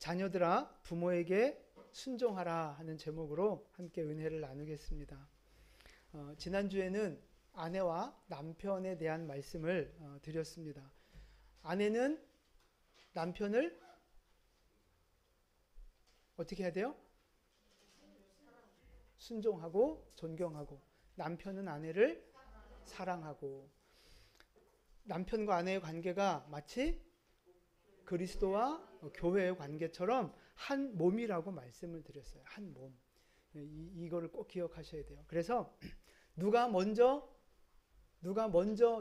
자녀들아 부모에게 순종하라 하는 제목으로 함께 은혜를 나누겠습니다. 지난주에는 아내와 남편에 대한 말씀을 드렸습니다. 아내는 남편을 어떻게 해야 돼요? 순종하고 존경하고, 남편은 아내를 사랑하고, 남편과 아내의 관계가 마치 그리스도와 교회의 관계처럼 한 몸이라고 말씀을 드렸어요. 한 몸. 이거를 꼭 기억하셔야 돼요. 그래서 누가 먼저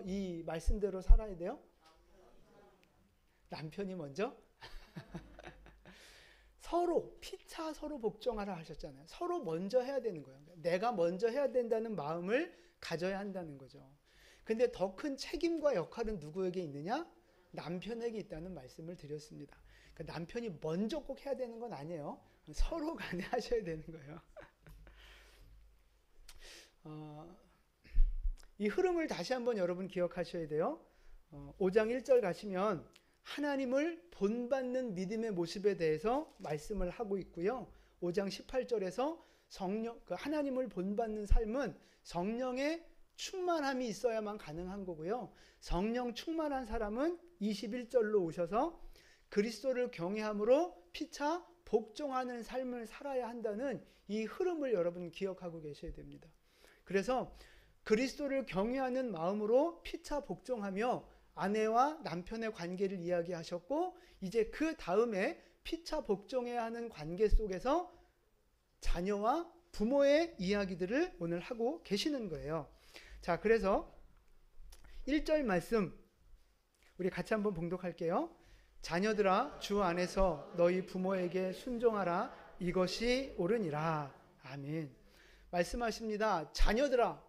이 말씀대로 살아야 돼요? 남편이 먼저? 서로 피차 서로 복종하라 하셨잖아요. 서로 먼저 해야 되는 거예요. 내가 먼저 해야 된다는 마음을 가져야 한다는 거죠. 근데 더 큰 책임과 역할은 누구에게 있느냐? 남편에게 있다는 말씀을 드렸습니다. 그러니까 남편이 먼저 꼭 해야 되는 건 아니에요. 서로 간에 하셔야 되는 거예요. 이 흐름을 다시 한번 여러분 기억하셔야 돼요. 5장 1절 가시면 하나님을 본받는 믿음의 모습에 대해서 말씀을 하고 있고요. 5장 18절에서 하나님을 본받는 삶은 성령의 충만함이 있어야만 가능한 거고요. 성령 충만한 사람은 21절로 오셔서 그리스도를 경외함으로 피차 복종하는 삶을 살아야 한다는 이 흐름을 여러분 기억하고 계셔야 됩니다. 그래서 그리스도를 경외하는 마음으로 피차 복종하며 아내와 남편의 관계를 이야기하셨고, 이제 그 다음에 피차 복종해야 하는 관계 속에서 자녀와 부모의 이야기들을 오늘 하고 계시는 거예요. 자, 그래서 1절 말씀 우리 같이 한번 봉독할게요. 자녀들아 주 안에서 너희 부모에게 순종하라. 이것이 옳으니라. 아멘. 말씀하십니다. 자녀들아.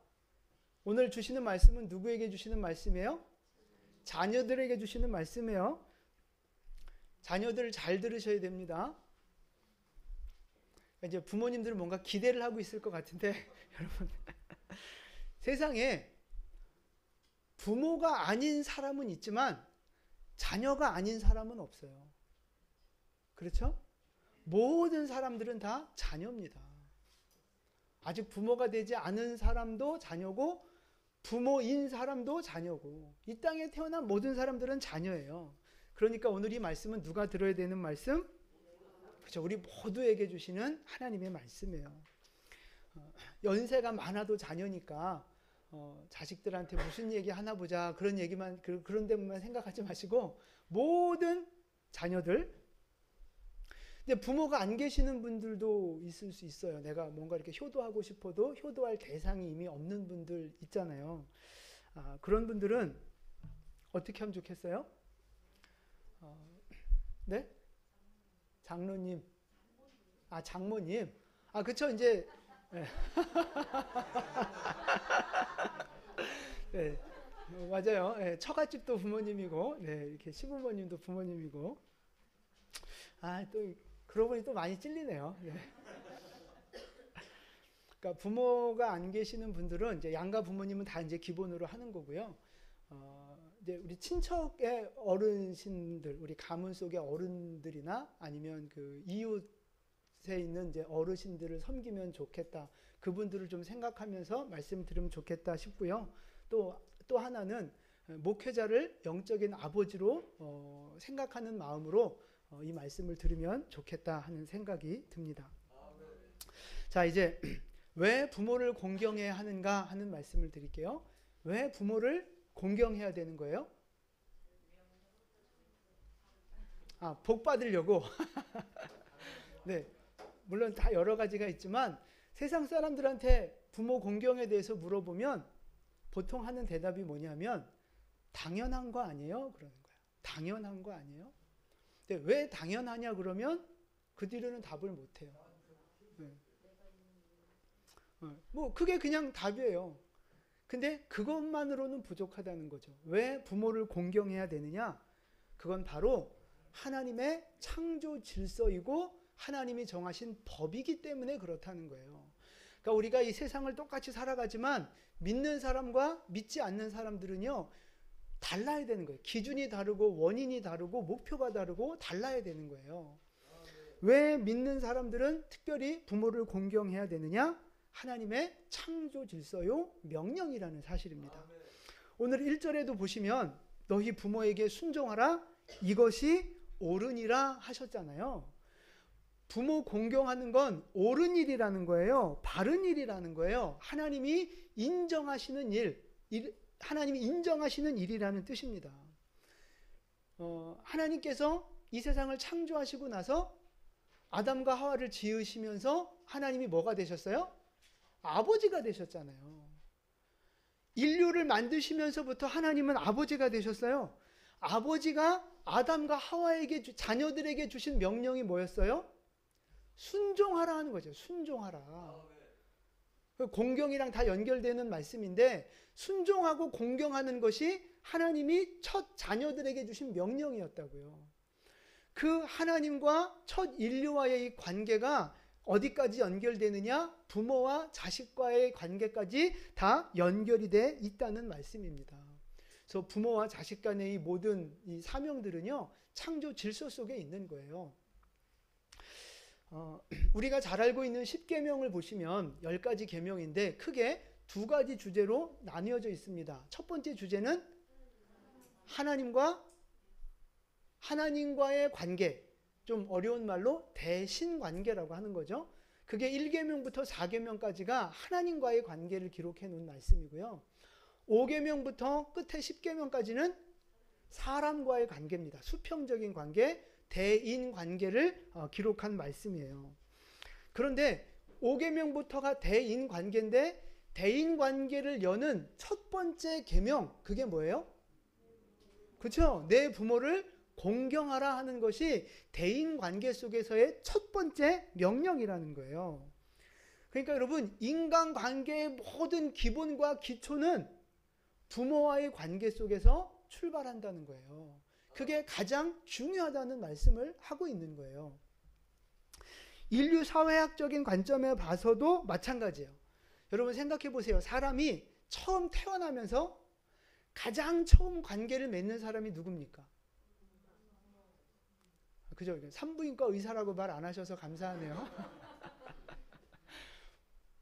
오늘 주시는 말씀은 누구에게 주시는 말씀이에요? 자녀들에게 주시는 말씀이에요. 자녀들 잘 들으셔야 됩니다. 이제 부모님들은 뭔가 기대를 하고 있을 것 같은데 여러분, 세상에 부모가 아닌 사람은 있지만 자녀가 아닌 사람은 없어요. 그렇죠? 모든 사람들은 다 자녀입니다. 아직 부모가 되지 않은 사람도 자녀고, 부모인 사람도 자녀고, 이 땅에 태어난 모든 사람들은 자녀예요. 그러니까 오늘 이 말씀은 누가 들어야 되는 말씀? 그렇죠. 우리 모두에게 주시는 하나님의 말씀이에요. 연세가 많아도 자녀니까 자식들한테 무슨 얘기 하나 보자, 그런 얘기만, 그런 데만 생각하지 마시고 모든 자녀들. 근데 부모가 안 계시는 분들도 있을 수 있어요. 내가 뭔가 이렇게 효도하고 싶어도 효도할 대상이 이미 없는 분들 있잖아요. 그런 분들은 어떻게 하면 좋겠어요? 네? 장로님. 장모님. 그쵸, 이제. 네. 네. 맞아요. 네. 처갓집도 부모님이고, 네. 이렇게 시부모님도 부모님이고. 또, 그러고 보니 또 많이 찔리네요. 네. 그러니까 부모가 안 계시는 분들은 이제 양가 부모님은 다 이제 기본으로 하는 거고요. 이제 우리 친척의 어르신들, 우리 가문 속의 어른들이나 아니면 그 이웃에 있는 이제 어르신들을 섬기면 좋겠다. 그분들을 좀 생각하면서 말씀 들으면 좋겠다 싶고요. 또 하나는 목회자를 영적인 아버지로 생각하는 마음으로 이 말씀을 들으면 좋겠다 하는 생각이 듭니다. 자, 이제 왜 부모를 공경해야 하는가 하는 말씀을 드릴게요. 왜 부모를 공경해야 되는 거예요? 복 받으려고. 네, 물론 다 여러 가지가 있지만 세상 사람들한테 부모 공경에 대해서 물어보면 보통 하는 대답이 뭐냐면 당연한 거 아니에요? 그러는 거예요. 당연한 거 아니에요? 근데 왜 당연하냐 그러면 그 뒤로는 답을 못 해요. 네. 그게 그냥 답이에요. 근데 그것만으로는 부족하다는 거죠. 왜 부모를 공경해야 되느냐? 그건 바로 하나님의 창조 질서이고 하나님이 정하신 법이기 때문에 그렇다는 거예요. 그러니까 우리가 이 세상을 똑같이 살아가지만 믿는 사람과 믿지 않는 사람들은요, 달라야 되는 거예요. 기준이 다르고 원인이 다르고 목표가 다르고 달라야 되는 거예요. 왜 믿는 사람들은 특별히 부모를 공경해야 되느냐? 하나님의 창조 질서요 명령이라는 사실입니다. 오늘 1절에도 보시면 너희 부모에게 순종하라 이것이 옳으니라 하셨잖아요. 부모 공경하는 건 옳은 일이라는 거예요. 바른 일이라는 거예요. 하나님이 인정하시는 하나님이 인정하시는 일이라는 뜻입니다. 하나님께서 이 세상을 창조하시고 나서 아담과 하와를 지으시면서 하나님이 뭐가 되셨어요? 아버지가 되셨잖아요. 인류를 만드시면서부터 하나님은 아버지가 되셨어요. 아버지가 아담과 하와에게 자녀들에게 주신 명령이 뭐였어요? 순종하라 하는 거죠. 순종하라. 공경이랑 다 연결되는 말씀인데 순종하고 공경하는 것이 하나님이 첫 자녀들에게 주신 명령이었다고요. 그 하나님과 첫 인류와의 이 관계가 어디까지 연결되느냐? 부모와 자식과의 관계까지 다 연결이 돼 있다는 말씀입니다. 그래서 부모와 자식 간의 이 모든 이 사명들은요, 창조 질서 속에 있는 거예요. 우리가 잘 알고 있는 10계명을 보시면 10가지 계명인데 크게 두 가지 주제로 나뉘어져 있습니다. 첫 번째 주제는 하나님과의 관계, 좀 어려운 말로 대신 관계라고 하는 거죠. 그게 1계명부터 4계명까지가 하나님과의 관계를 기록해 놓은 말씀이고요. 5계명부터 끝에 10계명까지는 사람과의 관계입니다. 수평적인 관계, 대인 관계를 기록한 말씀이에요. 그런데 5계명부터가 대인 관계인데 대인 관계를 여는 첫 번째 계명, 그게 뭐예요? 그렇죠? 내 부모를 공경하라 하는 것이 대인 관계 속에서의 첫 번째 명령이라는 거예요. 그러니까 여러분, 인간관계의 모든 기본과 기초는 부모와의 관계 속에서 출발한다는 거예요. 그게 가장 중요하다는 말씀을 하고 있는 거예요. 인류 사회학적인 관점에 봐서도 마찬가지예요. 여러분 생각해 보세요. 사람이 처음 태어나면서 가장 처음 관계를 맺는 사람이 누굽니까? 그죠? 산부인과 의사라고 말 안 하셔서 감사하네요.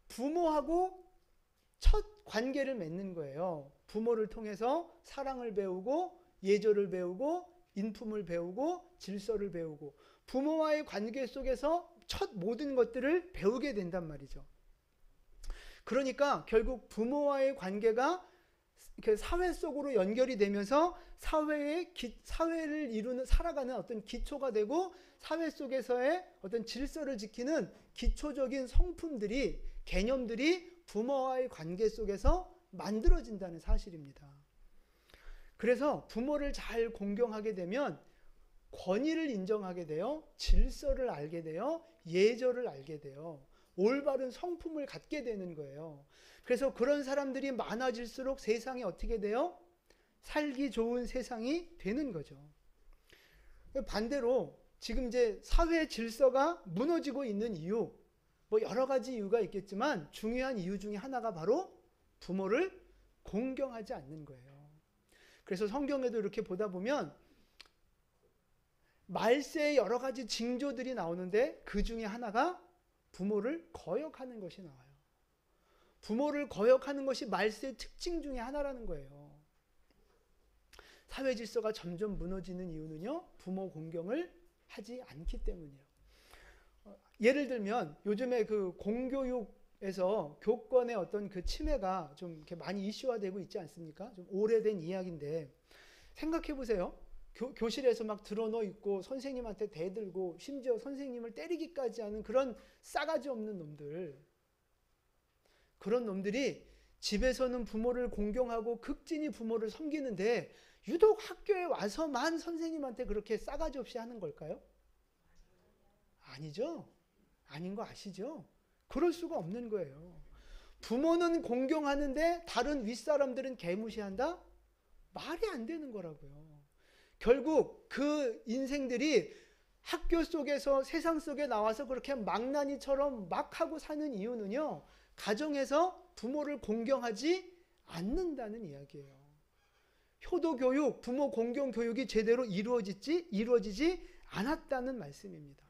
부모하고 첫 관계를 맺는 거예요. 부모를 통해서 사랑을 배우고 예절을 배우고 인품을 배우고 질서를 배우고 부모와의 관계 속에서 첫 모든 것들을 배우게 된단 말이죠. 그러니까 결국 부모와의 관계가 사회 속으로 연결이 되면서 사회를 이루는 살아가는 어떤 기초가 되고 사회 속에서의 어떤 질서를 지키는 기초적인 성품들이 개념들이 부모와의 관계 속에서 만들어진다는 사실입니다. 그래서 부모를 잘 공경하게 되면 권위를 인정하게 돼요. 질서를 알게 돼요. 예절을 알게 돼요. 올바른 성품을 갖게 되는 거예요. 그래서 그런 사람들이 많아질수록 세상이 어떻게 돼요? 살기 좋은 세상이 되는 거죠. 반대로 지금 이제 사회 질서가 무너지고 있는 이유, 뭐 여러 가지 이유가 있겠지만 중요한 이유 중에 하나가 바로 부모를 공경하지 않는 거예요. 그래서 성경에도 이렇게 보다 보면 말세에 여러 가지 징조들이 나오는데 그 중에 하나가 부모를 거역하는 것이 나와요. 부모를 거역하는 것이 말세의 특징 중에 하나라는 거예요. 사회 질서가 점점 무너지는 이유는요, 부모 공경을 하지 않기 때문이에요. 예를 들면 요즘에 그 공교육에서 교권의 어떤 그 침해가 좀 이렇게 많이 이슈화되고 있지 않습니까? 좀 오래된 이야기인데 생각해 보세요. 교실에서 막 드러누워 있고 선생님한테 대들고 심지어 선생님을 때리기까지 하는 그런 싸가지 없는 놈들, 그런 놈들이 집에서는 부모를 공경하고 극진히 부모를 섬기는데 유독 학교에 와서만 선생님한테 그렇게 싸가지 없이 하는 걸까요? 아니죠. 아닌 거 아시죠? 그럴 수가 없는 거예요. 부모는 공경하는데 다른 윗사람들은 개무시한다? 말이 안 되는 거라고요. 결국 그 인생들이 학교 속에서 세상 속에 나와서 그렇게 망나니처럼 막 하고 사는 이유는요, 가정에서 부모를 공경하지 않는다는 이야기예요. 효도교육, 부모 공경 교육이 제대로 이루어지지 않았다는 말씀입니다.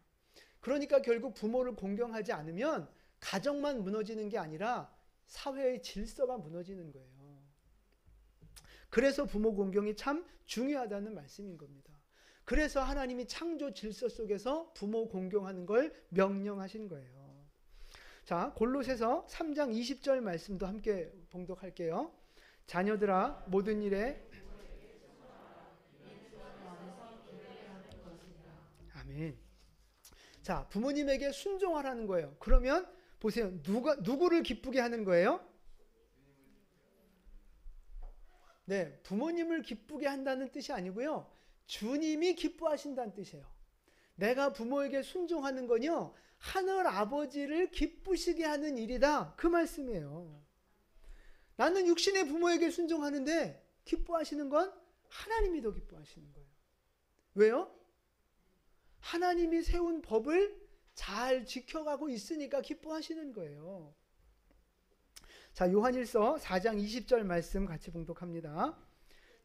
그러니까 결국 부모를 공경하지 않으면 가정만 무너지는 게 아니라 사회의 질서가 무너지는 거예요. 그래서 부모 공경이 참 중요하다는 말씀인 겁니다. 그래서 하나님이 창조 질서 속에서 부모 공경하는 걸 명령하신 거예요. 자, 골로새서 3장 20절 말씀도 함께 봉독할게요. 자녀들아 모든 일에 아멘. 자, 부모님에게 순종하라는 거예요. 그러면 보세요. 누구를 기쁘게 하는 거예요? 네, 부모님을 기쁘게 한다는 뜻이 아니고요. 주님이 기뻐하신다는 뜻이에요. 내가 부모에게 순종하는 건요, 하늘 아버지를 기쁘시게 하는 일이다. 그 말씀이에요. 나는 육신의 부모에게 순종하는데 기뻐하시는 건 하나님이 더 기뻐하시는 거예요. 왜요? 하나님이 세운 법을 잘 지켜가고 있으니까 기뻐하시는 거예요. 자, 요한일서 4장 20절 말씀 같이 봉독합니다.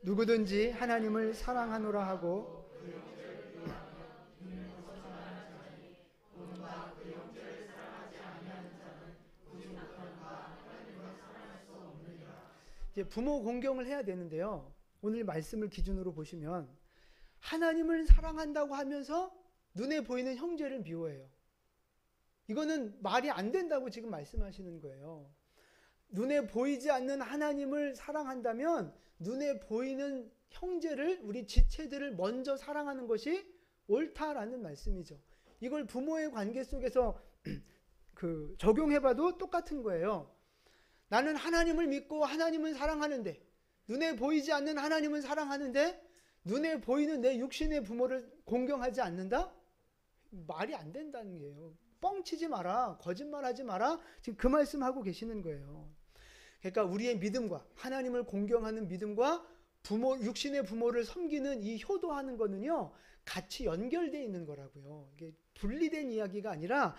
누구든지 하나님을 사랑하노라 하고 이제 부모 공경을 해야 되는데요. 오늘 말씀을 기준으로 보시면 하나님을 사랑한다고 하면서 눈에 보이는 형제를 미워해요. 이거는 말이 안 된다고 지금 말씀하시는 거예요. 눈에 보이지 않는 하나님을 사랑한다면 눈에 보이는 형제를, 우리 지체들을 먼저 사랑하는 것이 옳다라는 말씀이죠. 이걸 부모의 관계 속에서 적용해봐도 똑같은 거예요. 나는 하나님을 믿고 하나님은 사랑하는데, 눈에 보이지 않는 하나님은 사랑하는데 눈에 보이는 내 육신의 부모를 공경하지 않는다? 말이 안 된다는 거예요. 뻥치지 마라, 거짓말하지 마라, 지금 그 말씀하고 계시는 거예요. 그러니까 우리의 믿음과 하나님을 공경하는 믿음과 육신의 부모를 섬기는 이 효도하는 거는요, 같이 연결되어 있는 거라고요. 이게 분리된 이야기가 아니라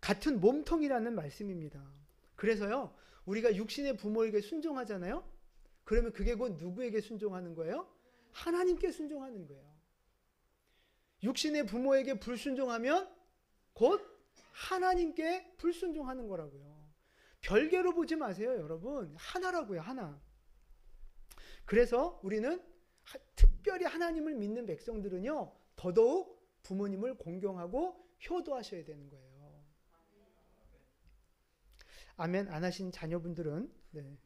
같은 몸통이라는 말씀입니다. 그래서요, 우리가 육신의 부모에게 순종하잖아요. 그러면 그게 곧 누구에게 순종하는 거예요? 하나님께 순종하는 거예요. 육신의 부모에게 불순종하면 곧 하나님께 불순종하는 거라고요. 별개로 보지 마세요, 여러분. 하나라고요, 하나. 그래서 우리는 특별히 하나님을 믿는 백성들은요, 더더욱 부모님을 공경하고 효도하셔야 되는 거예요. 아멘 안 하신 자녀분들은 네.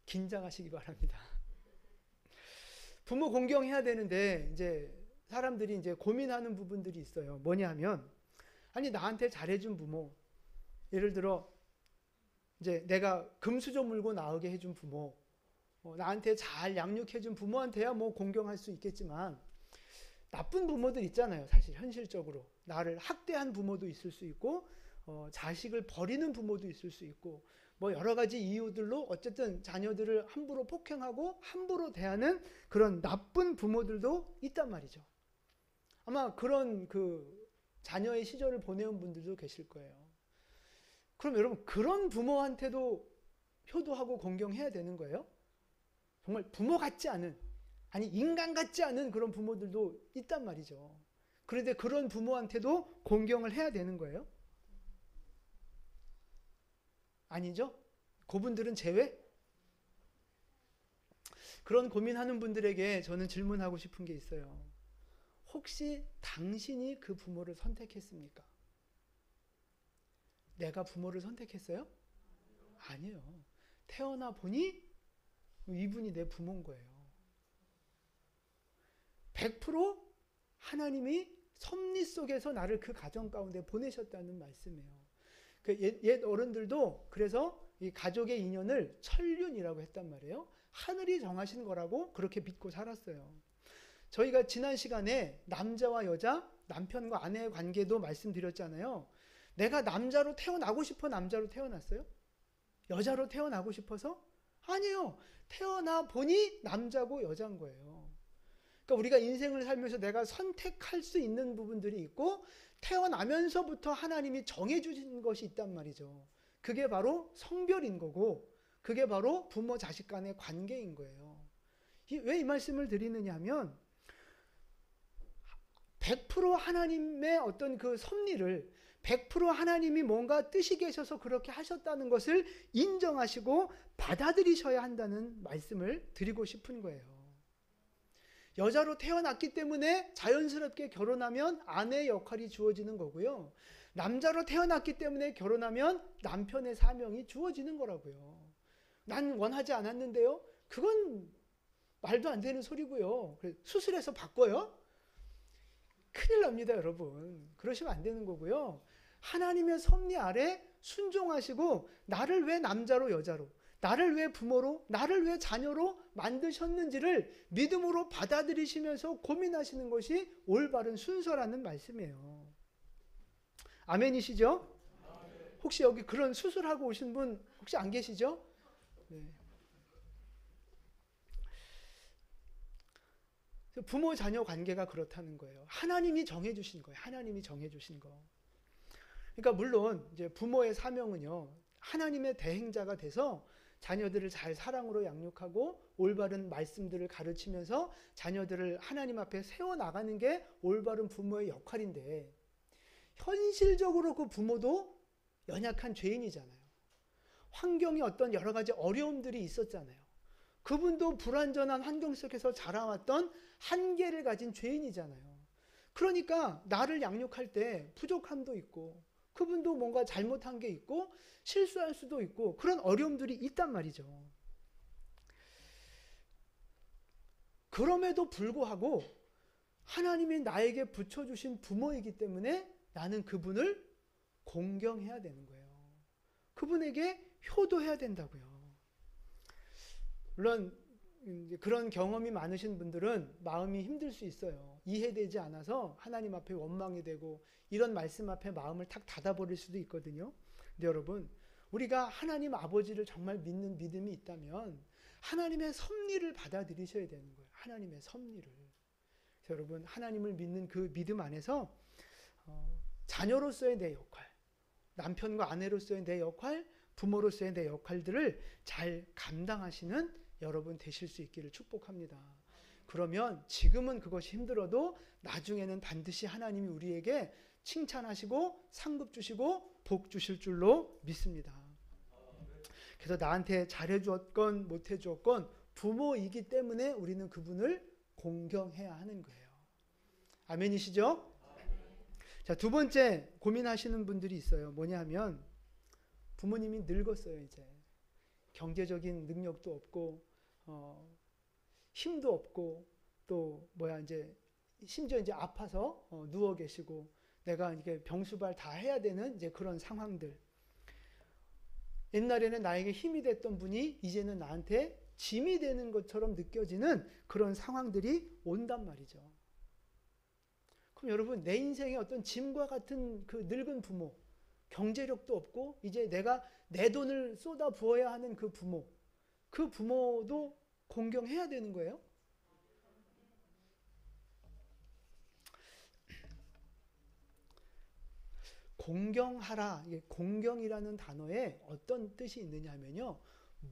긴장하시기 바랍니다. 부모 공경해야 되는데 이제 사람들이 이제 고민하는 부분들이 있어요. 뭐냐면, 아니 나한테 잘해준 부모, 예를 들어 이제 내가 금수저 물고 나오게 해준 부모, 나한테 잘 양육해준 부모한테야 뭐 공경할 수 있겠지만, 나쁜 부모들 있잖아요. 사실 현실적으로 나를 학대한 부모도 있을 수 있고, 자식을 버리는 부모도 있을 수 있고, 뭐 여러 가지 이유들로 어쨌든 자녀들을 함부로 폭행하고 함부로 대하는 그런 나쁜 부모들도 있단 말이죠. 아마 그런 자녀의 시절을 보내온 분들도 계실 거예요. 그럼 여러분, 그런 부모한테도 효도하고 공경해야 되는 거예요? 정말 부모 같지 않은, 아니 인간 같지 않은 그런 부모들도 있단 말이죠. 그런데 그런 부모한테도 공경을 해야 되는 거예요? 아니죠? 그분들은 제외? 그런 고민하는 분들에게 저는 질문하고 싶은 게 있어요. 혹시 당신이 그 부모를 선택했습니까? 내가 부모를 선택했어요? 아니에요. 태어나 보니 이분이 내 부모인 거예요. 100% 하나님이 섭리 속에서 나를 그 가정 가운데 보내셨다는 말씀이에요. 옛 어른들도 그래서 이 가족의 인연을 천륜이라고 했단 말이에요. 하늘이 정하신 거라고 그렇게 믿고 살았어요. 저희가 지난 시간에 남자와 여자, 남편과 아내의 관계도 말씀드렸잖아요. 내가 남자로 태어나고 싶어 남자로 태어났어요? 여자로 태어나고 싶어서? 아니에요. 태어나 보니 남자고 여자인 거예요. 그러니까 우리가 인생을 살면서 내가 선택할 수 있는 부분들이 있고, 태어나면서부터 하나님이 정해주신 것이 있단 말이죠. 그게 바로 성별인 거고, 그게 바로 부모 자식 간의 관계인 거예요. 왜 이 말씀을 드리느냐 하면, 100% 하나님의 어떤 그 섭리를 100% 하나님이 뭔가 뜻이 계셔서 그렇게 하셨다는 것을 인정하시고 받아들이셔야 한다는 말씀을 드리고 싶은 거예요. 여자로 태어났기 때문에 자연스럽게 결혼하면 아내의 역할이 주어지는 거고요. 남자로 태어났기 때문에 결혼하면 남편의 사명이 주어지는 거라고요. 난 원하지 않았는데요. 그건 말도 안 되는 소리고요. 수술해서 바꿔요? 큰일 납니다, 여러분. 그러시면 안 되는 거고요. 하나님의 섭리 아래 순종하시고 나를 왜 남자로 여자로, 나를 왜 부모로, 나를 왜 자녀로 만드셨는지를 믿음으로 받아들이시면서 고민하시는 것이 올바른 순서라는 말씀이에요. 아멘이시죠? 혹시 여기 그런 수술하고 오신 분 혹시 안 계시죠? 네. 부모 자녀 관계가 그렇다는 거예요. 하나님이 정해주신 거예요. 하나님이 정해주신 거. 그러니까 물론 이제 부모의 사명은요, 하나님의 대행자가 돼서 자녀들을 잘 사랑으로 양육하고 올바른 말씀들을 가르치면서 자녀들을 하나님 앞에 세워나가는 게 올바른 부모의 역할인데, 현실적으로 그 부모도 연약한 죄인이잖아요. 환경이 어떤 여러 가지 어려움들이 있었잖아요. 그분도 불완전한 환경 속에서 자라왔던 한계를 가진 죄인이잖아요. 그러니까 나를 양육할 때 부족함도 있고 그분도 뭔가 잘못한 게 있고 실수할 수도 있고 그런 어려움들이 있단 말이죠. 그럼에도 불구하고 하나님이 나에게 붙여주신 부모이기 때문에 나는 그분을 공경해야 되는 거예요. 그분에게 효도해야 된다고요. 물론 그런 경험이 많으신 분들은 마음이 힘들 수 있어요. 이해되지 않아서 하나님 앞에 원망이 되고 이런 말씀 앞에 마음을 탁 닫아버릴 수도 있거든요. 근데 여러분, 우리가 하나님 아버지를 정말 믿는 믿음이 있다면 하나님의 섭리를 받아들이셔야 되는 거예요. 하나님의 섭리를. 그래서 여러분, 하나님을 믿는 그 믿음 안에서 자녀로서의 내 역할, 남편과 아내로서의 내 역할, 부모로서의 내 역할들을 잘 감당하시는 여러분 되실 수 있기를 축복합니다. 그러면 지금은 그것이 힘들어도 나중에는 반드시 하나님이 우리에게 칭찬하시고 상급 주시고 복 주실 줄로 믿습니다. 그래서 나한테 잘해주었건 못해주었건 부모이기 때문에 우리는 그분을 공경해야 하는 거예요. 아멘이시죠? 자, 두 번째 고민하시는 분들이 있어요. 뭐냐 하면 부모님이 늙었어요. 이제 경제적인 능력도 없고 힘도 없고 또 이제 심지어 이제 아파서 누워 계시고 내가 이게 병수발 다 해야 되는 이제 그런 상황들. 옛날에는 나에게 힘이 됐던 분이 이제는 나한테 짐이 되는 것처럼 느껴지는 그런 상황들이 온단 말이죠. 그럼 여러분, 내 인생에 어떤 짐과 같은 그 늙은 부모, 경제력도 없고 이제 내가 내 돈을 쏟아 부어야 하는 그 부모도 공경해야 되는 거예요? 공경하라. 공경이라는 단어에 어떤 뜻이 있느냐 하면요,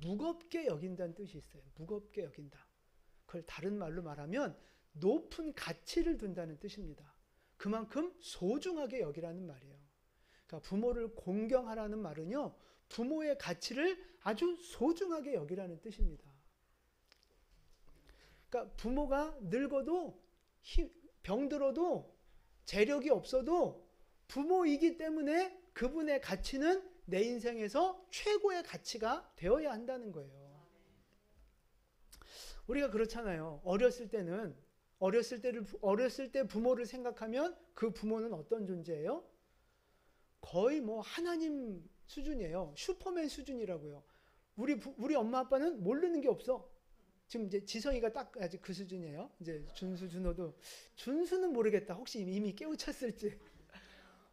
무겁게 여긴다는 뜻이 있어요. 무겁게 여긴다. 그걸 다른 말로 말하면 높은 가치를 둔다는 뜻입니다. 그만큼 소중하게 여기라는 말이에요. 그러니까 부모를 공경하라는 말은요, 부모의 가치를 아주 소중하게 여기라는 뜻입니다. 그러니까 부모가 늙어도 병들어도 재력이 없어도 부모이기 때문에 그분의 가치는 내 인생에서 최고의 가치가 되어야 한다는 거예요. 우리가 그렇잖아요. 어렸을 때 부모를 생각하면 그 부모는 어떤 존재예요? 거의 하나님 수준이에요. 슈퍼맨 수준이라고요. 우리 엄마 아빠는 모르는 게 없어. 지금 이제 지성이가 딱 아직 그 수준이에요. 이제 준수, 준호도. 준수는 모르겠다. 혹시 이미 깨우쳤을지.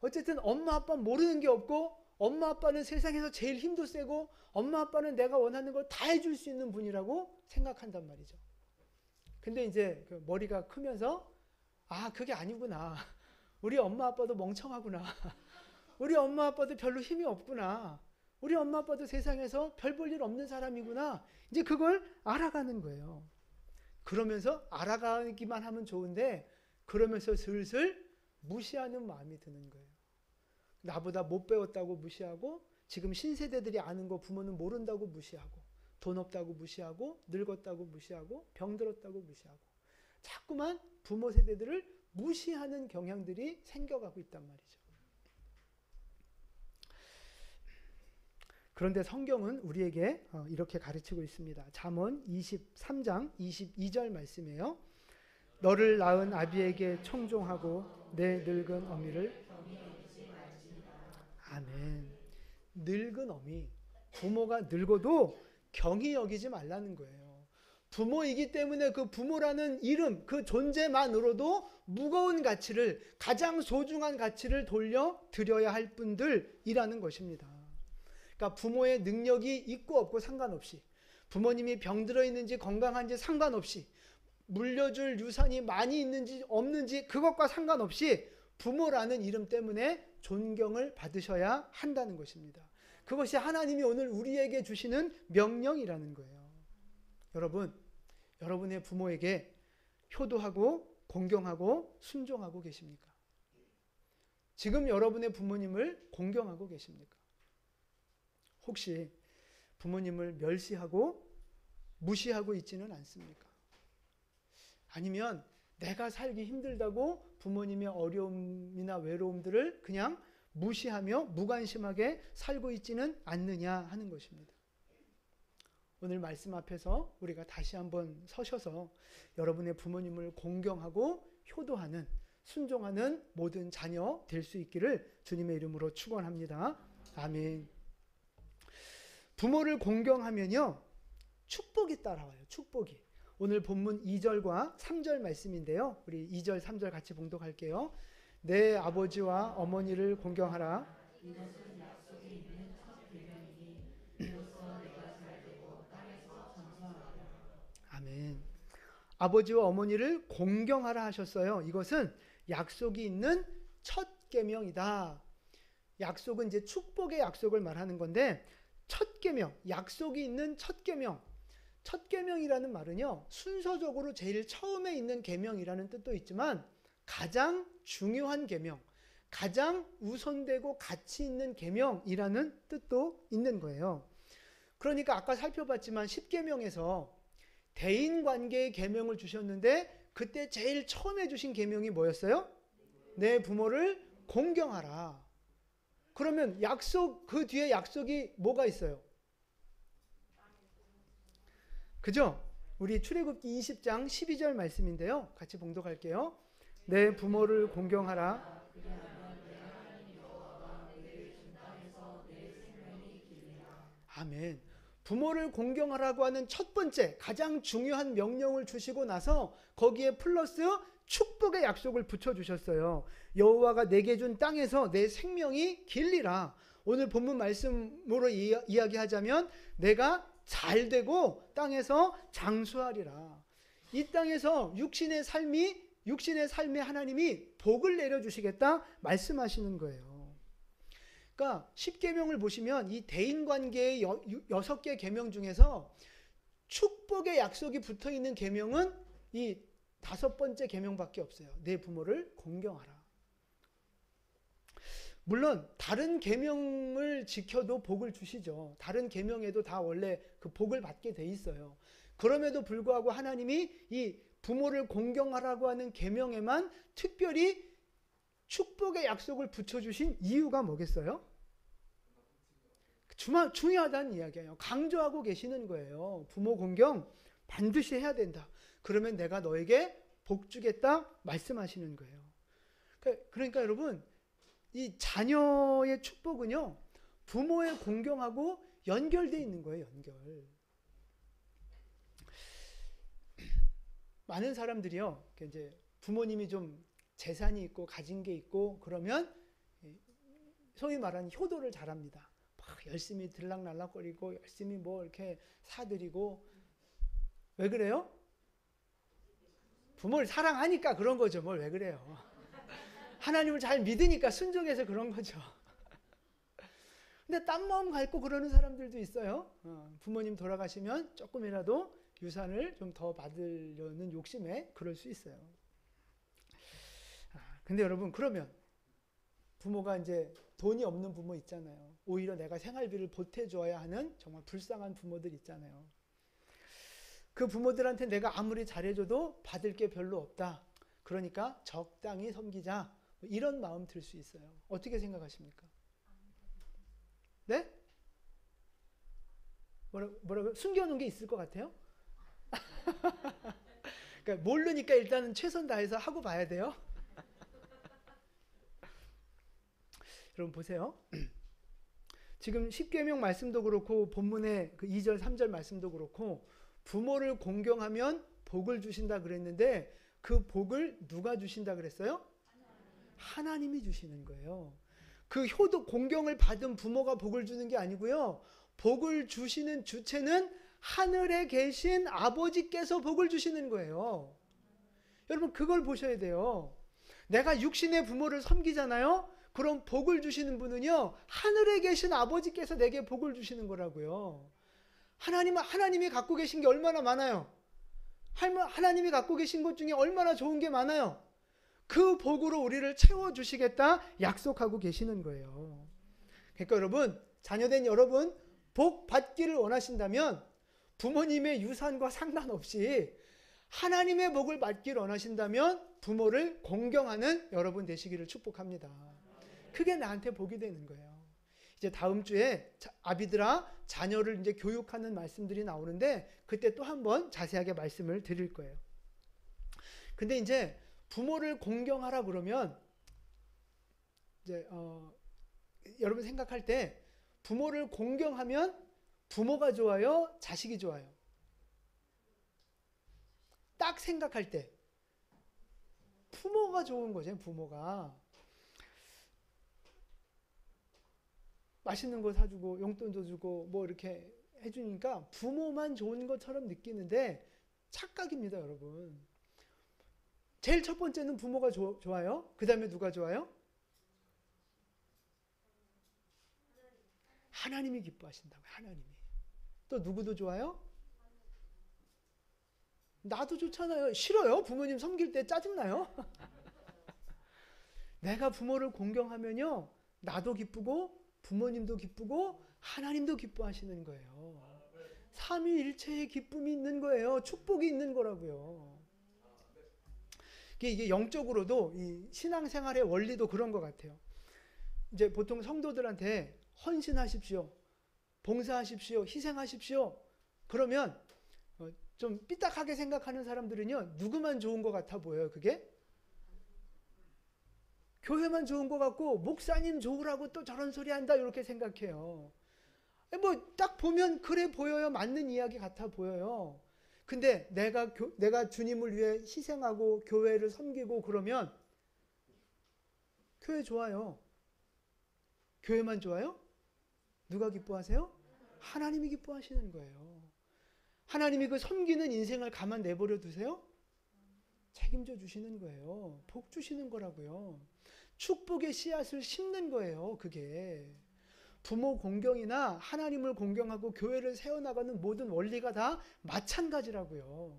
어쨌든 엄마 아빠 모르는 게 없고 엄마 아빠는 세상에서 제일 힘도 세고 엄마 아빠는 내가 원하는 걸 다 해줄 수 있는 분이라고 생각한단 말이죠. 근데 이제 그 머리가 크면서 그게 아니구나. 우리 엄마 아빠도 멍청하구나. 우리 엄마 아빠도 별로 힘이 없구나. 우리 엄마 아빠도 세상에서 별 볼 일 없는 사람이구나. 이제 그걸 알아가는 거예요. 그러면서 알아가기만 하면 좋은데 그러면서 슬슬 무시하는 마음이 드는 거예요. 나보다 못 배웠다고 무시하고, 지금 신세대들이 아는 거 부모는 모른다고 무시하고, 돈 없다고 무시하고, 늙었다고 무시하고, 병들었다고 무시하고, 자꾸만 부모 세대들을 무시하는 경향들이 생겨가고 있단 말이죠. 그런데 성경은 우리에게 이렇게 가르치고 있습니다. 잠언 23장 22절 말씀이에요. 너를 낳은 아비에게 청종하고 내 늙은 어미를. 아멘. 늙은 어미, 부모가 늙어도 경히 여기지 말라는 거예요. 부모이기 때문에 그 부모라는 이름, 그 존재만으로도 무거운 가치를, 가장 소중한 가치를 돌려드려야 할 분들이라는 것입니다. 그러니까 부모의 능력이 있고 없고 상관없이, 부모님이 병들어 있는지 건강한지 상관없이, 물려줄 유산이 많이 있는지 없는지 그것과 상관없이 부모라는 이름 때문에 존경을 받으셔야 한다는 것입니다. 그것이 하나님이 오늘 우리에게 주시는 명령이라는 거예요. 여러분, 여러분의 부모에게 효도하고 공경하고 순종하고 계십니까? 지금 여러분의 부모님을 공경하고 계십니까? 혹시 부모님을 멸시하고 무시하고 있지는 않습니까? 아니면 내가 살기 힘들다고 부모님의 어려움이나 외로움들을 그냥 무시하며 무관심하게 살고 있지는 않느냐 하는 것입니다. 오늘 말씀 앞에서 우리가 다시 한번 서셔서 여러분의 부모님을 공경하고 효도하는, 순종하는 모든 자녀 될 수 있기를 주님의 이름으로 축원합니다. 아멘. 부모를 공경하면요, 축복이 따라와요. 축복이. 오늘 본문 2절과 3절 말씀인데요. 우리 2절, 3절 같이 봉독할게요. 내 아버지와 어머니를 공경하라. 아멘. 아버지와 어머니를 공경하라 하셨어요. 이것은 약속이 있는 첫 계명이다. 약속은 이제 축복의 약속을 말하는 건데, 첫 계명, 약속이 있는 첫 계명. 첫 계명이라는 말은요, 순서적으로 제일 처음에 있는 계명이라는 뜻도 있지만 가장 중요한 계명, 가장 우선되고 가치 있는 계명이라는 뜻도 있는 거예요. 그러니까 아까 살펴봤지만 10계명에서 대인관계의 계명을 주셨는데 그때 제일 처음에 주신 계명이 뭐였어요? 내 부모를 공경하라. 그러면 약속, 그 뒤에 약속이 뭐가 있어요? 그죠? 우리 출애굽기 20장 12절 말씀인데요. 같이 봉독할게요. 내 부모를 공경하라. 아멘. 부모를 공경하라고 하는 첫 번째, 가장 중요한 명령을 주시고 나서 거기에 플러스 축복의 약속을 붙여주셨어요. 여호와가 내게 준 땅에서 내 생명이 길리라. 오늘 본문 말씀으로 이야기하자면 내가 잘 되고 땅에서 장수하리라. 이 땅에서 육신의 삶에 하나님이 복을 내려주시겠다 말씀하시는 거예요. 그러니까 10계명을 보시면 이 대인관계의 6개 계명 중에서 축복의 약속이 붙어있는 계명은 이 5번째 계명밖에 없어요. 내 부모를 공경하라. 물론 다른 계명을 지켜도 복을 주시죠. 다른 계명에도 다 원래 그 복을 받게 돼 있어요. 그럼에도 불구하고 하나님이 이 부모를 공경하라고 하는 계명에만 특별히 축복의 약속을 붙여주신 이유가 뭐겠어요? 중요하다는 이야기예요. 강조하고 계시는 거예요. 부모 공경 반드시 해야 된다. 그러면 내가 너에게 복 주겠다 말씀하시는 거예요. 그러니까 여러분, 이 자녀의 축복은요, 부모의 공경하고 연결되어 있는 거예요. 연결. 많은 사람들이요, 이제 부모님이 좀 재산이 있고 가진 게 있고 그러면 소위 말하는 효도를 잘합니다. 막 열심히 들락날락거리고 열심히 뭐 이렇게 사드리고. 왜 그래요? 부모를 사랑하니까 그런 거죠. 뭘 왜 그래요? 하나님을 잘 믿으니까 순종해서 그런 거죠. 근데 딴 마음 갖고 그러는 사람들도 있어요. 부모님 돌아가시면 조금이라도 유산을 좀 더 받으려는 욕심에 그럴 수 있어요. 근데 여러분, 그러면 부모가 이제 돈이 없는 부모 있잖아요. 오히려 내가 생활비를 보태줘야 하는 정말 불쌍한 부모들 있잖아요. 그 부모들한테 내가 아무리 잘해줘도 받을 게 별로 없다. 그러니까 적당히 섬기자. 이런 마음 들 수 있어요. 어떻게 생각하십니까? 네? 뭐라고? 숨겨놓은 게 있을 것 같아요? 그러니까 모르니까 일단은 최선 다해서 하고 봐야 돼요. 여러분 보세요. 지금 십계명 말씀도 그렇고 본문의 그 2절 3절 말씀도 그렇고 부모를 공경하면 복을 주신다 그랬는데 그 복을 누가 주신다 그랬어요? 하나님이 주시는 거예요. 그 효도 공경을 받은 부모가 복을 주는 게 아니고요. 복을 주시는 주체는 하늘에 계신 아버지께서 복을 주시는 거예요. 여러분 그걸 보셔야 돼요. 내가 육신의 부모를 섬기잖아요. 그럼 복을 주시는 분은요, 하늘에 계신 아버지께서 내게 복을 주시는 거라고요. 하나님이 갖고 계신 게 얼마나 많아요. 하나님이 갖고 계신 것 중에 얼마나 좋은 게 많아요. 그 복으로 우리를 채워주시겠다 약속하고 계시는 거예요. 그러니까 여러분, 자녀된 여러분 복 받기를 원하신다면 부모님의 유산과 상관없이 하나님의 복을 받기를 원하신다면 부모를 공경하는 여러분 되시기를 축복합니다. 그게 나한테 복이 되는 거예요. 이제 다음 주에 아비들아 자녀를 이제 교육하는 말씀들이 나오는데 그때 또 한번 자세하게 말씀을 드릴 거예요. 근데 이제 부모를 공경하라 그러면 이제 여러분 생각할 때 부모를 공경하면 부모가 좋아요, 자식이 좋아요? 딱 생각할 때 부모가 좋은 거죠. 부모가 맛있는 거 사주고 용돈도 주고 뭐 이렇게 해주니까 부모만 좋은 것처럼 느끼는데 착각입니다, 여러분. 제일 첫 번째는 부모가 좋아요. 그 다음에 누가 좋아요? 하나님이 기뻐하신다고요. 하나님이. 또 누구도 좋아요? 나도 좋잖아요. 싫어요? 부모님 섬길 때 짜증나요? 내가 부모를 공경하면요, 나도 기쁘고 부모님도 기쁘고 하나님도 기뻐하시는 거예요. 삼위일체의 기쁨이 있는 거예요. 축복이 있는 거라고요. 이게 영적으로도 이 신앙생활의 원리도 그런 것 같아요. 이제 보통 성도들한테 헌신하십시오, 봉사하십시오, 희생하십시오. 그러면 좀 삐딱하게 생각하는 사람들은요, 누구만 좋은 것 같아 보여요. 그게 교회만 좋은 것 같고 목사님 좋으라고 또 저런 소리 한다 이렇게 생각해요. 뭐 딱 보면 그래 보여요. 맞는 이야기 같아 보여요. 근데 내가 주님을 위해 희생하고 교회를 섬기고 그러면 교회 좋아요. 교회만 좋아요? 누가 기뻐하세요? 하나님이 기뻐하시는 거예요. 하나님이 그 섬기는 인생을 가만 내버려 두세요? 책임져 주시는 거예요. 복 주시는 거라고요. 축복의 씨앗을 심는 거예요. 그게 부모 공경이나 하나님을 공경하고 교회를 세워나가는 모든 원리가 다 마찬가지라고요.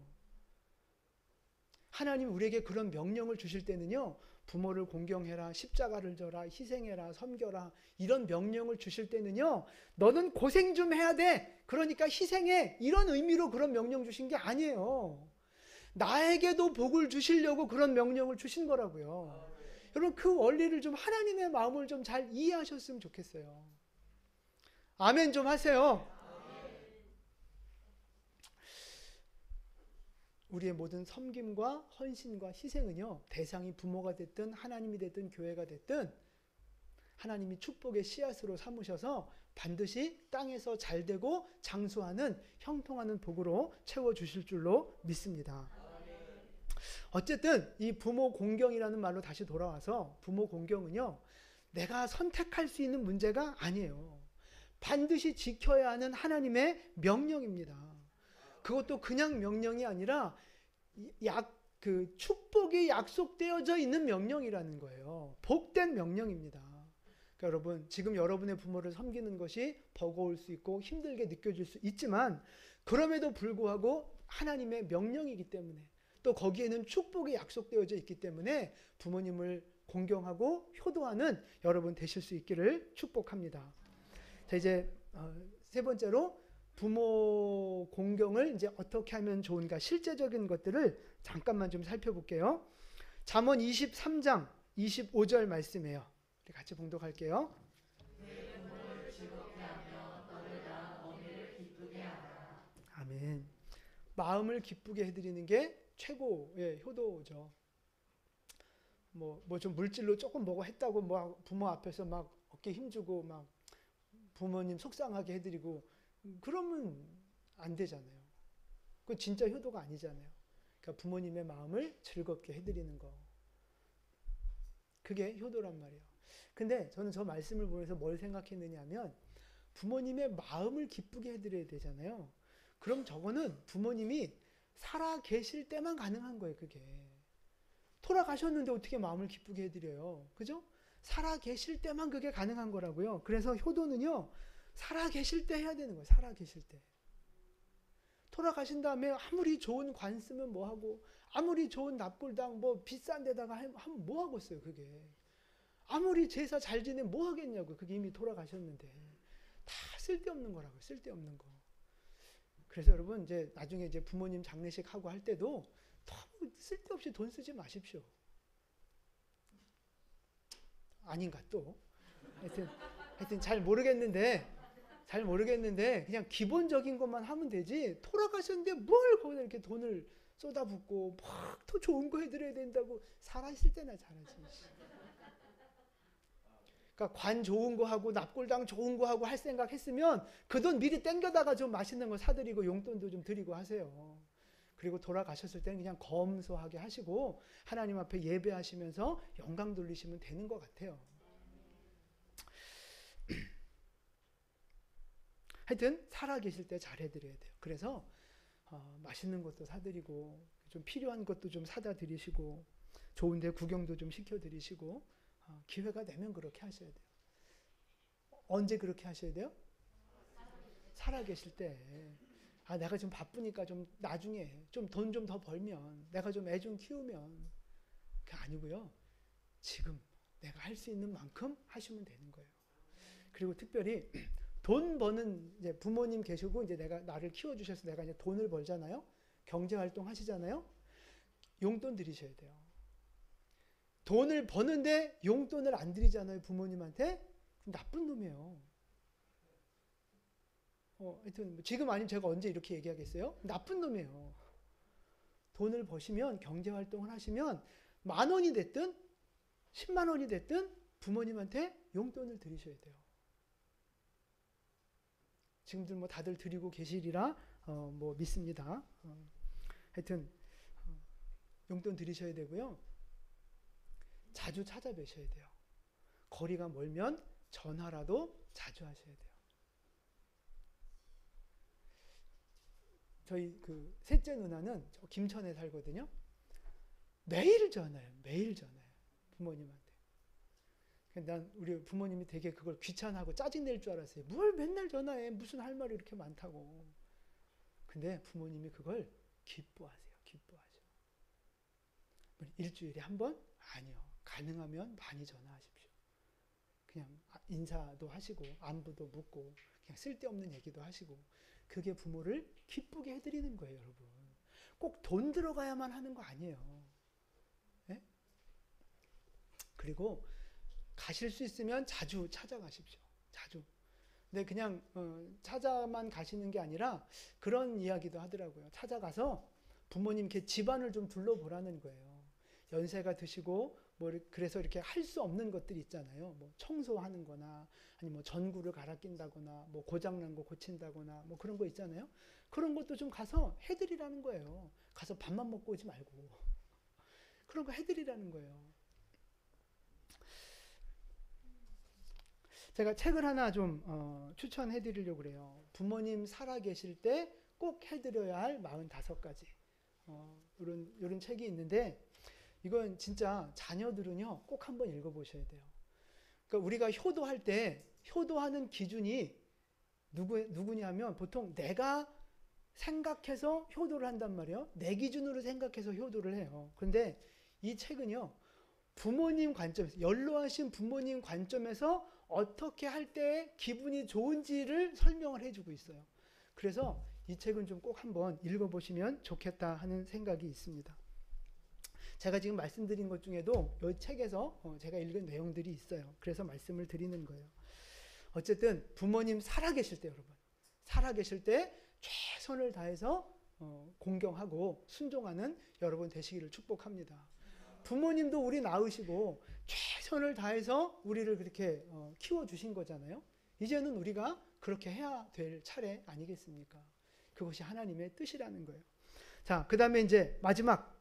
하나님 우리에게 그런 명령을 주실 때는요, 부모를 공경해라, 십자가를 져라, 희생해라, 섬겨라, 이런 명령을 주실 때는요, 너는 고생 좀 해야 돼, 그러니까 희생해, 이런 의미로 그런 명령 주신 게 아니에요. 나에게도 복을 주시려고 그런 명령을 주신 거라고요. 여러분 그 원리를 좀, 하나님의 마음을 좀 잘 이해하셨으면 좋겠어요. 아멘 좀 하세요. 우리의 모든 섬김과 헌신과 희생은요, 대상이 부모가 됐든 하나님이 됐든 교회가 됐든 하나님이 축복의 씨앗으로 삼으셔서 반드시 땅에서 잘되고 장수하는 형통하는 복으로 채워주실 줄로 믿습니다. 어쨌든 이 부모 공경이라는 말로 다시 돌아와서, 부모 공경은요, 내가 선택할 수 있는 문제가 아니에요. 반드시 지켜야 하는 하나님의 명령입니다. 그것도 그냥 명령이 아니라 그 축복이 약속되어져 있는 명령이라는 거예요. 복된 명령입니다. 그러니까 여러분, 지금 여러분의 부모를 섬기는 것이 버거울 수 있고 힘들게 느껴질 수 있지만 그럼에도 불구하고 하나님의 명령이기 때문에, 또 거기에는 축복이 약속되어져 있기 때문에 부모님을 공경하고 효도하는 여러분 되실 수 있기를 축복합니다. 자, 이제 세 번째로 부모 공경을 이제 어떻게 하면 좋은가 실제적인 것들을 잠깐만 좀 살펴볼게요. 잠언 23장 25절 말씀이에요. 우리 같이 봉독할게요. 아멘. 마음을 기쁘게 해드리는 게 최고의 효도죠. 뭐 좀 물질로 조금 뭐고 했다고 뭐 부모 앞에서 막 어깨 힘주고 막 부모님 속상하게 해드리고 그러면 안 되잖아요. 그건 진짜 효도가 아니잖아요. 그러니까 부모님의 마음을 즐겁게 해드리는 거. 그게 효도란 말이에요. 근데 저는 저 말씀을 보면서 뭘 생각했느냐 하면 부모님의 마음을 기쁘게 해드려야 되잖아요. 그럼 저거는 부모님이 살아 계실 때만 가능한 거예요. 그게. 돌아가셨는데 어떻게 마음을 기쁘게 해드려요. 그죠? 살아 계실 때만 그게 가능한 거라고요. 그래서 효도는요. 살아 계실 때 해야 되는 거예요. 살아 계실 때. 돌아가신 다음에 아무리 좋은 관 쓰면 뭐하고 아무리 좋은 납골당 뭐 비싼 데다가 하면 뭐하고 있어요. 그게. 아무리 제사 잘 지내면 뭐 하겠냐고. 그게 이미 돌아가셨는데. 다 쓸데없는 거라고요. 쓸데없는 거. 그래서 여러분 이제 나중에 이제 부모님 장례식 하고 할 때도 너무 쓸데없이 돈 쓰지 마십시오. 아닌가 또. 하여튼 잘 모르겠는데 그냥 기본적인 것만 하면 되지 돌아가셨는데 뭘 거기다 이렇게 돈을 쏟아붓고 막 더 좋은 거 해드려야 된다고 살아있을 때나 잘하지. 그러니까 관 좋은 거 하고 납골당 좋은 거 하고 할 생각 했으면 그 돈 미리 땡겨다가 좀 맛있는 거 사드리고 용돈도 좀 드리고 하세요. 그리고 돌아가셨을 때는 그냥 검소하게 하시고 하나님 앞에 예배하시면서 영광 돌리시면 되는 것 같아요. 하여튼 살아계실 때 잘해드려야 돼요. 그래서 맛있는 것도 사드리고 좀 필요한 것도 좀 사다 드리시고 좋은데 구경도 좀 시켜드리시고 기회가 되면 그렇게 하셔야 돼요. 언제 그렇게 하셔야 돼요? 살아계실 때. 내가 좀 바쁘니까 좀 나중에 좀 돈 좀 더 벌면 내가 좀 애 좀 키우면 그게 아니고요. 지금 내가 할 수 있는 만큼 하시면 되는 거예요. 그리고 특별히 돈 버는 이제 부모님 계시고 이제 나를 키워주셔서 내가 이제 돈을 벌잖아요. 경제 활동 하시잖아요. 용돈 드리셔야 돼요. 돈을 버는데 용돈을 안 드리잖아요. 부모님한테. 나쁜 놈이에요. 하여튼 지금 아니면 제가 언제 이렇게 얘기하겠어요? 나쁜 놈이에요. 돈을 버시면 경제 활동을 하시면 10,000원이 됐든 10만 원이 됐든 부모님한테 용돈을 드리셔야 돼요. 지금들 뭐 다들 드리고 계시리라 뭐 믿습니다. 하여튼 용돈 드리셔야 되고요. 자주 찾아뵈셔야 돼요. 거리가 멀면 전화라도 자주 하셔야 돼요. 저희 그 셋째 누나는 저 김천에 살거든요. 매일 전화해요. 매일 전화해요. 부모님한테. 난 우리 부모님이 되게 그걸 귀찮아하고 짜증낼 줄 알았어요. 뭘 맨날 전화해. 무슨 할 말이 이렇게 많다고. 근데 부모님이 그걸 기뻐하세요. 기뻐하죠. 일주일에 한 번? 아니요. 가능하면 많이 전화하십시오. 그냥 인사도 하시고 안부도 묻고 그냥 쓸데없는 얘기도 하시고 그게 부모를 기쁘게 해드리는 거예요. 여러분. 꼭 돈 들어가야만 하는 거 아니에요. 네? 그리고 가실 수 있으면 자주 찾아가십시오. 자주. 근데 그냥 찾아만 가시는 게 아니라 그런 이야기도 하더라고요. 찾아가서 부모님 이렇게 집안을 좀 둘러보라는 거예요. 연세가 드시고 뭐 그래서 이렇게 할 수 없는 것들이 있잖아요. 뭐 청소하는 거나 아니면 뭐 전구를 갈아 낀다거나 뭐 고장난 거 고친다거나 뭐 그런 거 있잖아요. 그런 것도 좀 가서 해드리라는 거예요. 가서 밥만 먹고 오지 말고 그런 거 해드리라는 거예요. 제가 책을 하나 좀 추천해 드리려고 그래요. 부모님 살아계실 때 꼭 해드려야 할 45가지 이런 책이 있는데 이건 진짜 자녀들은요 꼭 한번 읽어보셔야 돼요. 그러니까 우리가 효도할 때 효도하는 기준이 누구냐면 보통 내가 생각해서 효도를 한단 말이에요. 내 기준으로 생각해서 효도를 해요. 그런데 이 책은요, 부모님 관점에서, 연로하신 부모님 관점에서 어떻게 할 때 기분이 좋은지를 설명을 해주고 있어요. 그래서 이 책은 좀 꼭 한번 읽어보시면 좋겠다 하는 생각이 있습니다. 제가 지금 말씀드린 것 중에도 이 책에서 제가 읽은 내용들이 있어요. 그래서 말씀을 드리는 거예요. 어쨌든 부모님 살아계실 때, 여러분, 살아계실 때 최선을 다해서 공경하고 순종하는 여러분 되시기를 축복합니다. 부모님도 우리 낳으시고 최선을 다해서 우리를 그렇게 키워주신 거잖아요. 이제는 우리가 그렇게 해야 될 차례 아니겠습니까? 그것이 하나님의 뜻이라는 거예요. 자, 그 다음에 이제 마지막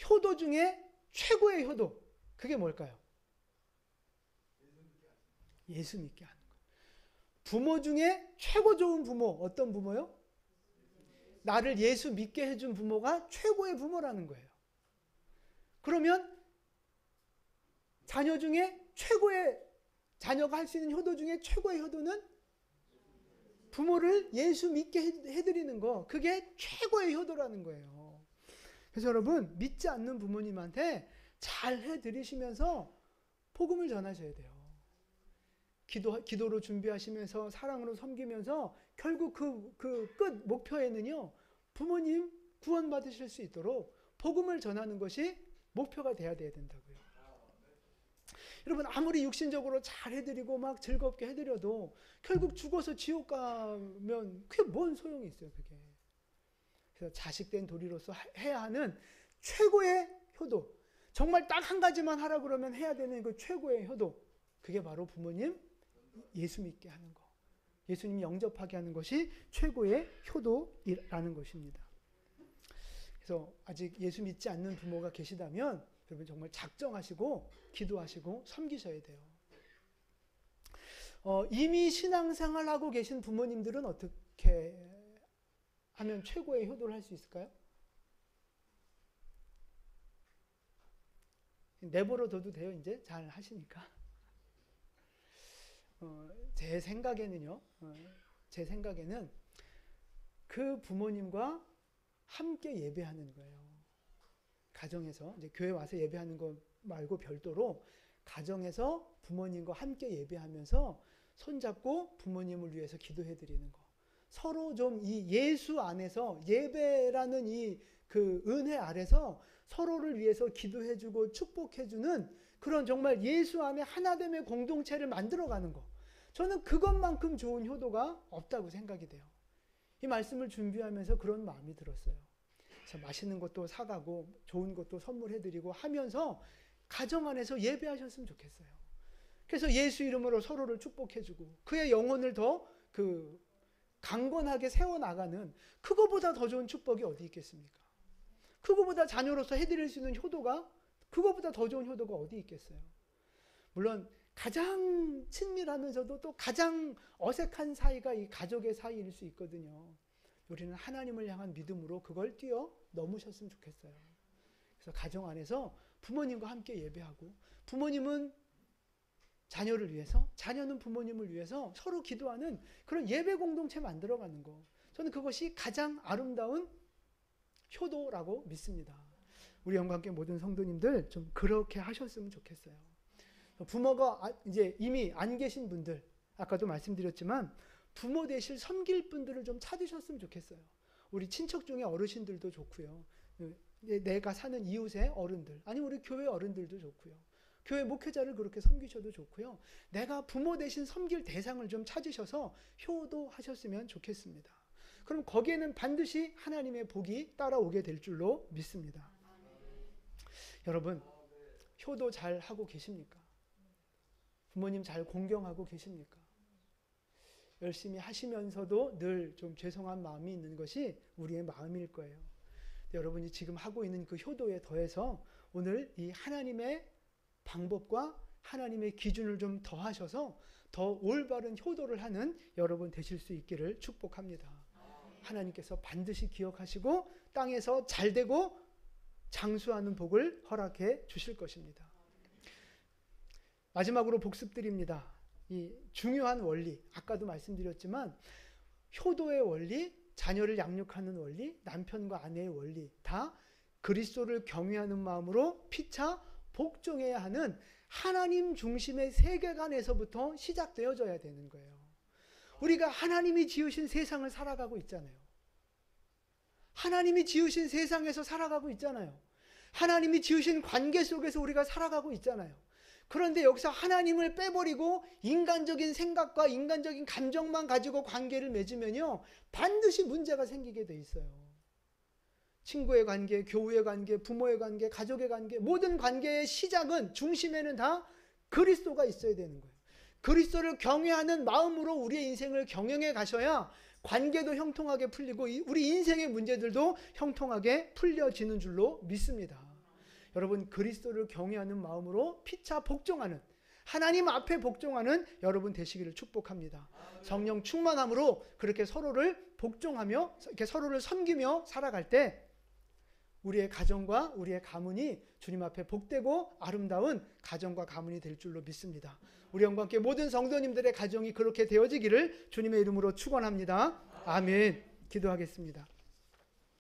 효도 중에 최고의 효도, 그게 뭘까요? 예수 믿게 하는 거예요. 부모 중에 최고 좋은 부모, 어떤 부모요? 나를 예수 믿게 해준 부모가 최고의 부모라는 거예요. 그러면 자녀 중에 자녀가 할 수 있는 효도 중에 최고의 효도는 부모를 예수 믿게 해드리는 거, 그게 최고의 효도라는 거예요. 그래서 여러분, 믿지 않는 부모님한테 잘 해드리시면서 복음을 전하셔야 돼요. 기도로 준비하시면서 사랑으로 섬기면서 결국 그 끝 목표에는요, 부모님 구원 받으실 수 있도록 복음을 전하는 것이 목표가 돼야 된다고요. 여러분, 아무리 육신적으로 잘 해드리고 막 즐겁게 해드려도 결국 죽어서 지옥 가면 그게 뭔 소용이 있어요, 그게. 그래서 자식된 도리로서 해야 하는 최고의 효도, 정말 딱 한 가지만 하라 그러면 해야 되는 그 최고의 효도, 그게 바로 부모님 예수 믿게 하는 거, 예수님 영접하게 하는 것이 최고의 효도라는 것입니다. 그래서 아직 예수 믿지 않는 부모가 계시다면 여러분 정말 작정하시고 기도하시고 섬기셔야 돼요. 이미 신앙생활하고 계신 부모님들은 어떻게 하면 최고의 효도를 할 수 있을까요? 내버려 둬도 돼요. 이제 잘 하시니까. 제 생각에는 그 부모님과 함께 예배하는 거예요. 가정에서 이제 교회 와서 예배하는 거 말고 별도로 가정에서 부모님과 함께 예배하면서 손잡고 부모님을 위해서 기도해 드리는 거. 서로 좀 이 예수 안에서, 예배라는 이 그 은혜 아래서 서로를 위해서 기도해 주고 축복해 주는 그런 정말 예수 안에 하나됨의 공동체를 만들어 가는 거. 저는 그것만큼 좋은 효도가 없다고 생각이 돼요. 이 말씀을 준비하면서 그런 마음이 들었어요. 그래서 맛있는 것도 사가고 좋은 것도 선물해드리고 하면서 가정 안에서 예배하셨으면 좋겠어요. 그래서 예수 이름으로 서로를 축복해주고 그의 영혼을 더 강건하게 세워나가는, 그거보다 더 좋은 축복이 어디 있겠습니까? 그거보다 자녀로서 해드릴 수 있는 효도가, 그거보다 더 좋은 효도가 어디 있겠어요? 물론 가장 친밀하면서도 또 가장 어색한 사이가 이 가족의 사이일 수 있거든요. 우리는 하나님을 향한 믿음으로 그걸 뛰어넘으셨으면 좋겠어요. 그래서 가정 안에서 부모님과 함께 예배하고, 부모님은 자녀를 위해서, 자녀는 부모님을 위해서 서로 기도하는 그런 예배 공동체 만들어가는 거, 저는 그것이 가장 아름다운 효도라고 믿습니다. 우리 영광교회 모든 성도님들 좀 그렇게 하셨으면 좋겠어요. 부모가 이제 이미 안 계신 분들, 아까도 말씀드렸지만 부모 되실 섬길 분들을 좀 찾으셨으면 좋겠어요. 우리 친척 중에 어르신들도 좋고요. 내가 사는 이웃의 어른들, 아니면 우리 교회 어른들도 좋고요. 교회 목회자를 그렇게 섬기셔도 좋고요. 내가 부모 대신 섬길 대상을 좀 찾으셔서 효도하셨으면 좋겠습니다. 그럼 거기에는 반드시 하나님의 복이 따라오게 될 줄로 믿습니다. 여러분, 효도 잘 하고 계십니까? 부모님 잘 공경하고 계십니까? 열심히 하시면서도 늘 좀 죄송한 마음이 있는 것이 우리의 마음일 거예요. 여러분이 지금 하고 있는 그 효도에 더해서 오늘 이 하나님의 방법과 하나님의 기준을 좀 더하셔서 더 올바른 효도를 하는 여러분 되실 수 있기를 축복합니다. 하나님께서 반드시 기억하시고 땅에서 잘되고 장수하는 복을 허락해 주실 것입니다. 마지막으로 복습드립니다. 이 중요한 원리, 아까도 말씀드렸지만 효도의 원리, 자녀를 양육하는 원리, 남편과 아내의 원리 다 그리스도를 경외하는 마음으로 피차 복종해야 하는 하나님 중심의 세계관에서부터 시작되어져야 되는 거예요. 우리가 하나님이 지으신 세상을 살아가고 있잖아요. 하나님이 지으신 세상에서 살아가고 있잖아요. 하나님이 지으신 관계 속에서 우리가 살아가고 있잖아요. 그런데 여기서 하나님을 빼버리고 인간적인 생각과 인간적인 감정만 가지고 관계를 맺으면요, 반드시 문제가 생기게 돼 있어요. 친구의 관계, 교우의 관계, 부모의 관계, 가족의 관계, 모든 관계의 시작은, 중심에는 다 그리스도가 있어야 되는 거예요. 그리스도를 경외하는 마음으로 우리의 인생을 경영해 가셔야 관계도 형통하게 풀리고 우리 인생의 문제들도 형통하게 풀려지는 줄로 믿습니다. 여러분, 그리스도를 경외하는 마음으로 피차 복종하는, 하나님 앞에 복종하는 여러분 되시기를 축복합니다. 성령 충만함으로 그렇게 서로를 복종하며 이렇게 서로를 섬기며 살아갈 때 우리의 가정과 우리의 가문이 주님 앞에 복되고 아름다운 가정과 가문이 될 줄로 믿습니다. 우리 영과 함께 모든 성도님들의 가정이 그렇게 되어지기를 주님의 이름으로 축원합니다. 아멘. 기도하겠습니다.